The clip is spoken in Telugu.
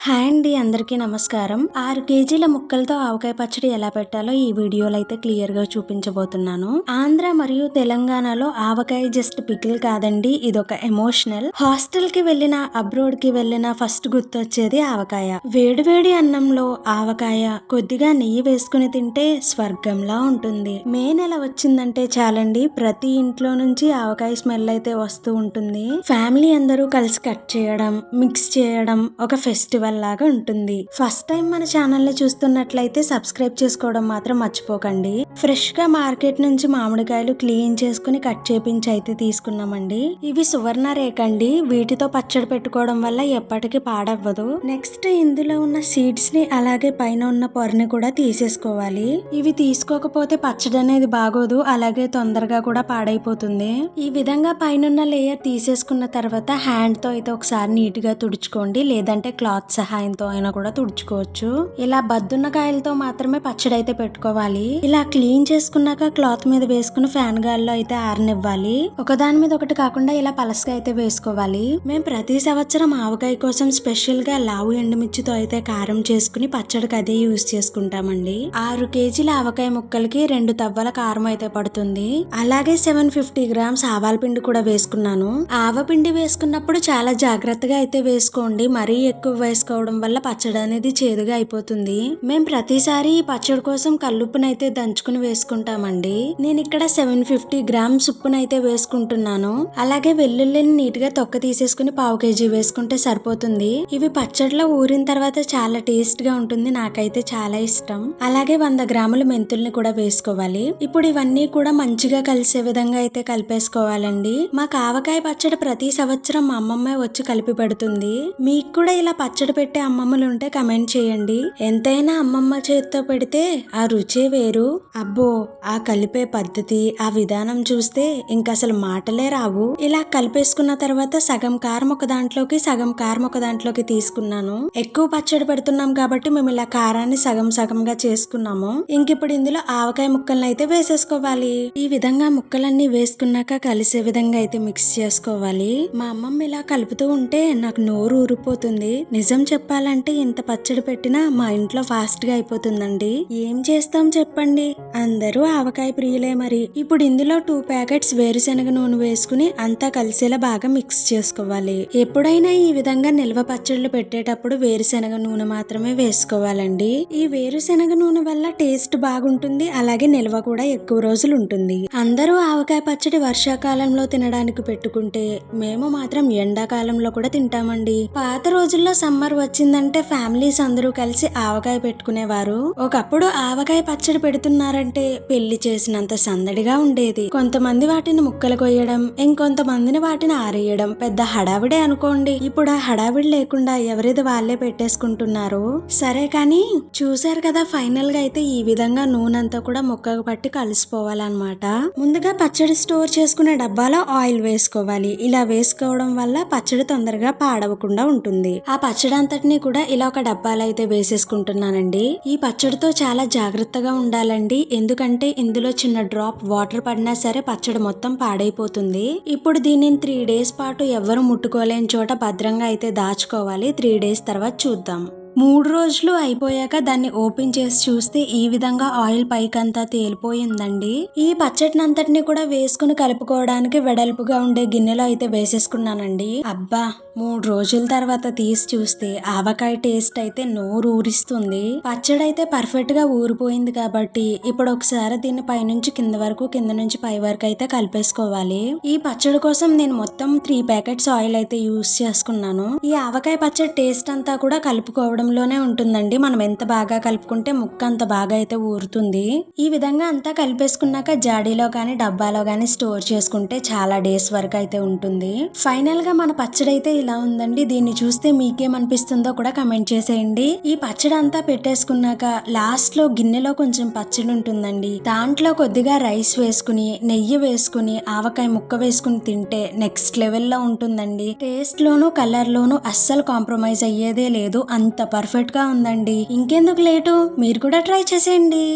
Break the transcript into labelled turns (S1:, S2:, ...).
S1: హాయ్ అండి, అందరికీ నమస్కారం. 6 కేజీల ముక్కలతో ఆవకాయ పచ్చడి ఎలా పెట్టాలో ఈ వీడియోలో అయితే క్లియర్ గా చూపించబోతున్నాను. ఆంధ్ర మరియు తెలంగాణలో ఆవకాయ జస్ట్ పికిల్ కాదండి, ఇదొక ఎమోషనల్. హాస్టల్ కి వెళ్ళినా అబ్రోడ్ కి వెళ్ళినా ఫస్ట్ గుర్తొచ్చేది ఆవకాయ. వేడివేడి అన్నంలో ఆవకాయ కొద్దిగా నెయ్యి వేసుకుని తింటే స్వర్గంలా ఉంటుంది. మే నెల వచ్చిందంటే చాలండి, ప్రతి ఇంట్లో నుంచి ఆవకాయ స్మెల్ అయితే వస్తూ ఉంటుంది. ఫ్యామిలీ అందరూ కలిసి కట్ చేయడం, మిక్స్ చేయడం ఒక ఫెస్టివల్ లాగా ఉంటుంది. ఫస్ట్ టైం మన ఛానల్ ని చూస్తున్నట్లయితే సబ్స్క్రైబ్ చేసుకోవడం మాత్రం మర్చిపోకండి. ఫ్రెష్ గా మార్కెట్ నుంచి మామిడికాయలు క్లీన్ చేసుకుని కట్ చేపించి అయితే తీసుకున్నామండి. ఇవి సువర్ణ రేఖ అండి, వీటితో పచ్చడి పెట్టుకోవడం వల్ల ఎప్పటికీ పాడవ్వదు. నెక్స్ట్ ఇందులో ఉన్న సీడ్స్ ని అలాగే పైన ఉన్న పొరని కూడా తీసేసుకోవాలి. ఇవి తీసుకోకపోతే పచ్చడి అనేది బాగోదు, అలాగే తొందరగా కూడా పాడైపోతుంది. ఈ విధంగా పైన లేయర్ తీసేసుకున్న తర్వాత హ్యాండ్ తో అయితే ఒకసారి నీట్ గా తుడుచుకోండి, లేదంటే క్లాత్ సహాయంతో అయినా కూడా తుడుచుకోవచ్చు. ఇలా బద్దున్న కాయలతో మాత్రమే పచ్చడి అయితే పెట్టుకోవాలి. ఇలా క్లీన్ చేసుకున్నాక క్లాత్ మీద వేసుకుని ఫ్యాన్ గాల్లో అయితే ఆరనివ్వాలి. ఒకదాని మీద ఒకటి కాకుండా ఇలా పలసగా అయితే వేసుకోవాలి. మేము ప్రతి సంవత్సరం ఆవకాయ కోసం స్పెషల్ గా లావు ఎండుమిర్చితో అయితే కారం చేసుకుని పచ్చడికి అదే యూజ్ చేసుకుంటామండి. 6 కేజీల ఆవకాయ ముక్కలకి 2 తవ్వల కారం అయితే పడుతుంది. అలాగే 750 గ్రామ్స్ ఆవాల పిండి కూడా వేసుకున్నాను. ఆవపిండి వేసుకున్నప్పుడు చాలా జాగ్రత్తగా అయితే వేసుకోండి, మరీ ఎక్కువ వేసుకోవడం వల్ల పచ్చడి అనేది చేదుగా అయిపోతుంది. మేము ప్రతిసారి ఈ పచ్చడి కోసం కల్లుప్పునైతే దంచుకుని వేసుకుంటామండి. నేను ఇక్కడ 750 గ్రామ్స్ ఉప్పునైతే వేసుకుంటున్నాను. అలాగే వెల్లుల్లిని నీట్ గా తొక్క తీసేసుకుని 1/2 కేజీ వేసుకుంటే సరిపోతుంది. ఇవి పచ్చడిలో ఊరిన తర్వాత చాలా టేస్ట్ గా ఉంటుంది, నాకైతే చాలా ఇష్టం. అలాగే 100 గ్రాముల మెంతుల్ని కూడా వేసుకోవాలి. ఇప్పుడు ఇవన్నీ కూడా మంచిగా కలిసే విధంగా అయితే కలిపేసుకోవాలండి. మా ఆవకాయ పచ్చడి ప్రతి సంవత్సరం మా అమ్మమ్మ వచ్చి కలిపి పెడుతుంది. మీకు కూడా ఇలా పచ్చడి పెట్టే అమ్మమ్మలు ఉంటే కమెంట్ చేయండి. ఎంతైనా అమ్మమ్మ చేతితో పెడితే ఆ రుచే వేరు. అబ్బో, ఆ కలిపే పద్ధతి, ఆ విధానం చూస్తే ఇంకా అసలు మాటలే రావు. ఇలా కలిపేసుకున్న తర్వాత సగం కారం ఒక దాంట్లోకి, సగం కారం ఒక దాంట్లోకి తీసుకున్నాను. ఎక్కువ పచ్చడి పెడుతున్నాం కాబట్టి మేము ఇలా కారాన్ని సగం సగంగా చేసుకున్నాము. ఇంకిప్పుడు ఇందులో ఆవకాయ ముక్కలను అయితే వేసేసుకోవాలి. ఈ విధంగా ముక్కలన్నీ వేసుకున్నాక కలిసే విధంగా అయితే మిక్స్ చేసుకోవాలి. మా అమ్మమ్మ ఇలా కలుపుతూ ఉంటే నాకు నోరు ఊరిపోతుంది. నిజం చెప్పాలంటే ఇంత పచ్చడి పెట్టినా మా ఇంట్లో ఫాస్ట్ గా అయిపోతుందండి. ఏం చేస్తాం చెప్పండి, అందరూ ఆవకాయ ప్రియులే మరి. ఇప్పుడు ఇందులో 2 ప్యాకెట్స్ వేరుశనగ నూనె వేసుకుని అంతా కలిసేలా బాగా మిక్స్ చేసుకోవాలి. ఎప్పుడైనా ఈ విధంగా నిల్వ పచ్చళ్ళు పెట్టేటప్పుడు వేరుశనగ నూనె మాత్రమే వేసుకోవాలండి. ఈ వేరుశనగ నూనె వల్ల టేస్ట్ బాగుంటుంది, అలాగే నిల్వ కూడా ఎక్కువ రోజులు ఉంటుంది. అందరూ ఆవకాయ పచ్చడి వర్షాకాలంలో తినడానికి పెట్టుకుంటే మేము మాత్రం ఎండాకాలంలో కూడా తింటామండి. పాత రోజుల్లో సమ్మర్ వచ్చిందంటే ఫ్యామిలీస్ అందరూ కలిసి ఆవకాయ పెట్టుకునేవారు. ఒకప్పుడు ఆవకాయ పచ్చడి పెడుతున్నారంటే పెళ్లి చేసినంత సందడిగా ఉండేది. కొంతమంది వాటిని ముక్కలు కొయ్యడం, ఇంకొంతమందిని వాటిని ఆరేయడం పెద్ద హడావిడే అనుకోండి. ఇప్పుడు ఆ హడావిడి లేకుండా ఎవరిది వాళ్ళే పెట్టేసుకుంటున్నారు. సరే కానీ చూసారు కదా, ఫైనల్ గా అయితే ఈ విధంగా నూనెంతా కూడా ముక్కకు పట్టి కలిసిపోవాలన్నమాట. ముందుగా పచ్చడి స్టోర్ చేసుకునే డబ్బాలో ఆయిల్ వేసుకోవాలి. ఇలా వేసుకోవడం వల్ల పచ్చడి తొందరగా పాడవకుండా ఉంటుంది. ఆ పచ్చడి అంతటిని కూడా ఇలా ఒక డబ్బాలో అయితే వేసేసుకుంటున్నానండి. ఈ పచ్చడితో చాలా జాగ్రత్తగా ఉండాలండి, ఎందుకంటే ఇందులో చిన్న డ్రాప్ వాటర్ పడినా సరే పచ్చడి మొత్తం పాడైపోతుంది. ఇప్పుడు దీనిని 3 డేస్ పాటు ఎవ్వరు ముట్టుకోలేని చోట భద్రంగా అయితే దాచుకోవాలి. 3 డేస్ తర్వాత చూద్దాం. 3 రోజులు అయిపోయాక దాన్ని ఓపెన్ చేసి చూస్తే ఈ విధంగా ఆయిల్ పైకంతా తేలిపోయిందండి. ఈ పచ్చడిని అంతటిని కూడా వేసుకుని కలుపుకోవడానికి వెడల్పుగా ఉండే గిన్నెలో అయితే వేసేసుకున్నానండి. అబ్బా, 3 రోజుల తర్వాత తీసి చూస్తే ఆవకాయ టేస్ట్ అయితే నోరు ఊరిస్తుంది. పచ్చడి అయితే పర్ఫెక్ట్ గా ఊరిపోయింది కాబట్టి ఇప్పుడు ఒకసారి దీన్ని పైనుంచి కింద వరకు, కింద నుంచి పై వరకు అయితే కలిపేసుకోవాలి. ఈ పచ్చడి కోసం నేను మొత్తం 3 ప్యాకెట్స్ ఆయిల్ అయితే యూస్ చేసుకున్నాను. ఈ ఆవకాయ పచ్చడి టేస్ట్ అంతా కూడా కలుపుకోవడం లోనే ఉంటుందండి. మనం ఎంత బాగా కలుపుకుంటే ముక్క అంత బాగా అయితే ఊరుతుంది. ఈ విధంగా అంతా కలిపేసుకున్నాక జాడీలో గానీ డబ్బాలో గానీ స్టోర్ చేసుకుంటే చాలా డేస్ వరకు అయితే ఉంటుంది. ఫైనల్ గా మన పచ్చడి అయితే ఇలా ఉందండి. దీన్ని చూస్తే మీకేమనిపిస్తుందో కూడా కమెంట్ చేసేయండి. ఈ పచ్చడి అంతా పెట్టేసుకున్నాక లాస్ట్ లో గిన్నెలో కొంచెం పచ్చడి ఉంటుందండి. దాంట్లో కొద్దిగా రైస్ వేసుకుని, నెయ్యి వేసుకుని, ఆవకాయ ముక్క వేసుకుని తింటే నెక్స్ట్ లెవెల్లో ఉంటుందండి. టేస్ట్ లోను, కలర్ లోను అస్సలు కాంప్రమైజ్ అయ్యేదే లేదు. అంత పర్ఫెక్ట్ గా ఉందండి. ఇంకెందుకు లేటు, మీరు కూడా ట్రై చేసేయండి.